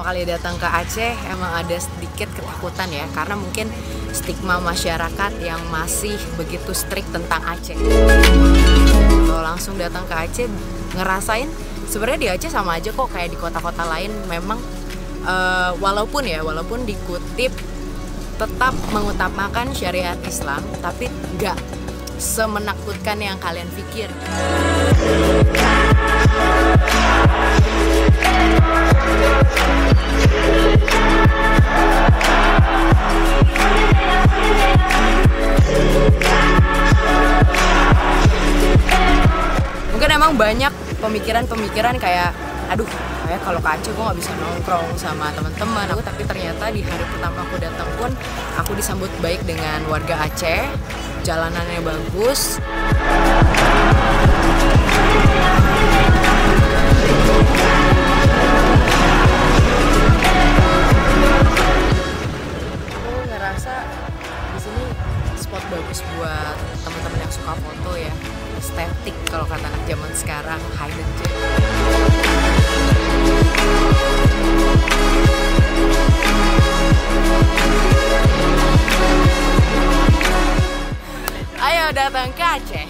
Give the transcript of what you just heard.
kali datang ke Aceh emang ada sedikit ketakutan ya, karena mungkin stigma masyarakat yang masih begitu strict tentang Aceh. Kalau langsung datang ke Aceh, ngerasain sebenarnya di Aceh sama aja kok kayak di kota-kota lain. Memang walaupun dikutip tetap mengutamakan syariat Islam, tapi nggak semenakutkan yang kalian pikir. Mungkin emang banyak pemikiran kayak, aduh, kayak kalau ke Aceh gue nggak bisa nongkrong sama teman-teman aku, tapi ternyata di hari pertama aku datang pun aku disambut baik dengan warga Aceh, jalanannya bagus. Aku ngerasa di sini spot bagus buat teman-teman yang suka foto ya, estetik kalau kata anak zaman sekarang, hidden gem. Ayo datang ke Aceh.